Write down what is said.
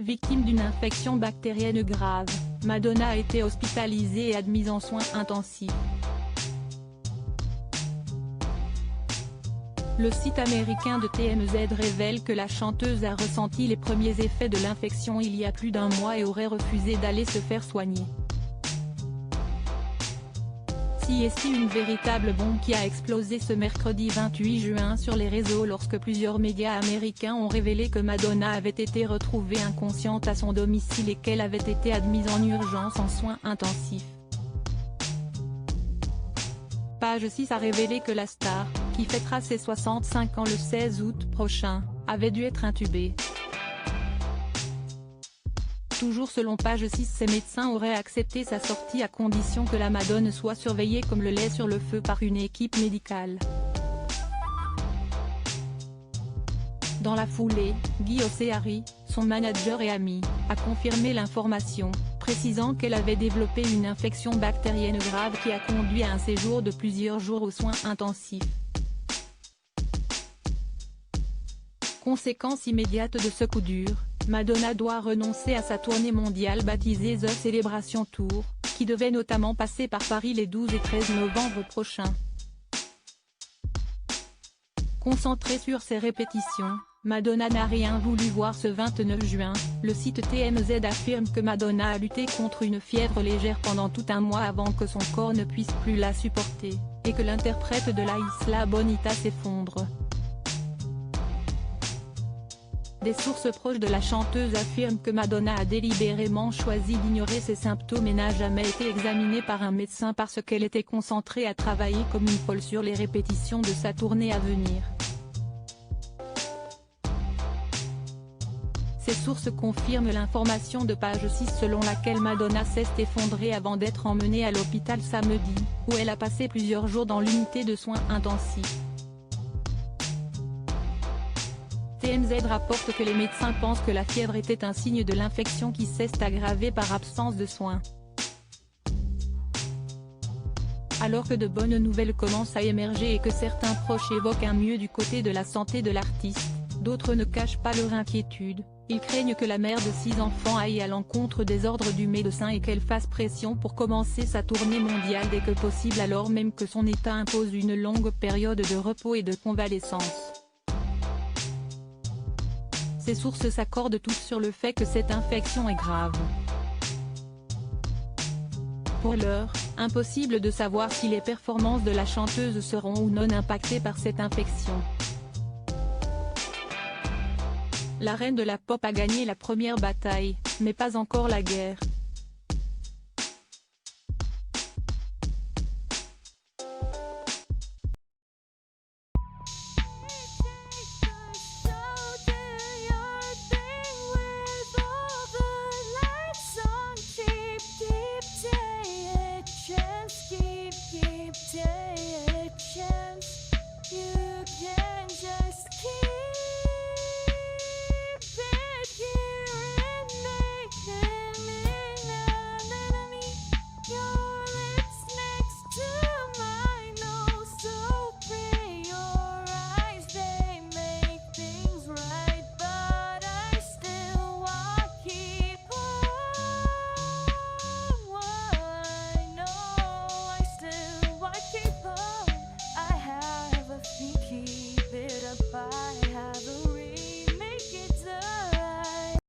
Victime d'une infection bactérienne grave, Madonna a été hospitalisée et admise en soins intensifs. Le site américain de TMZ révèle que la chanteuse a ressenti les premiers effets de l'infection il y a plus d'un mois et aurait refusé d'aller se faire soigner. C'est une véritable bombe qui a explosé ce mercredi 28 juin sur les réseaux lorsque plusieurs médias américains ont révélé que Madonna avait été retrouvée inconsciente à son domicile et qu'elle avait été admise en urgence en soins intensifs. Page 6 a révélé que la star, qui fêtera ses 65 ans le 16 août prochain, avait dû être intubée. Toujours selon Page 6, ses médecins auraient accepté sa sortie à condition que la Madone soit surveillée comme le lait sur le feu par une équipe médicale. Dans la foulée, Guy Oceari, son manager et ami, a confirmé l'information, précisant qu'elle avait développé une infection bactérienne grave qui a conduit à un séjour de plusieurs jours aux soins intensifs. Conséquence immédiate de ce coup dur, Madonna doit renoncer à sa tournée mondiale baptisée The Celebration Tour, qui devait notamment passer par Paris les 12 et 13 novembre prochains. Concentrée sur ses répétitions, Madonna n'a rien voulu voir ce 29 juin, le site TMZ affirme que Madonna a lutté contre une fièvre légère pendant tout un mois avant que son corps ne puisse plus la supporter, et que l'interprète de la Isla Bonita s'effondre. Des sources proches de la chanteuse affirment que Madonna a délibérément choisi d'ignorer ses symptômes et n'a jamais été examinée par un médecin parce qu'elle était concentrée à travailler comme une folle sur les répétitions de sa tournée à venir. Ces sources confirment l'information de Page 6 selon laquelle Madonna s'est effondrée avant d'être emmenée à l'hôpital samedi, où elle a passé plusieurs jours dans l'unité de soins intensifs. TMZ rapporte que les médecins pensent que la fièvre était un signe de l'infection qui s'est aggravée par absence de soins. Alors que de bonnes nouvelles commencent à émerger et que certains proches évoquent un mieux du côté de la santé de l'artiste, d'autres ne cachent pas leur inquiétude. Ils craignent que la mère de 6 enfants aille à l'encontre des ordres du médecin et qu'elle fasse pression pour commencer sa tournée mondiale dès que possible alors même que son état impose une longue période de repos et de convalescence. Ces sources s'accordent toutes sur le fait que cette infection est grave. Pour l'heure, impossible de savoir si les performances de la chanteuse seront ou non impactées par cette infection. La reine de la pop a gagné la première bataille, mais pas encore la guerre. Keep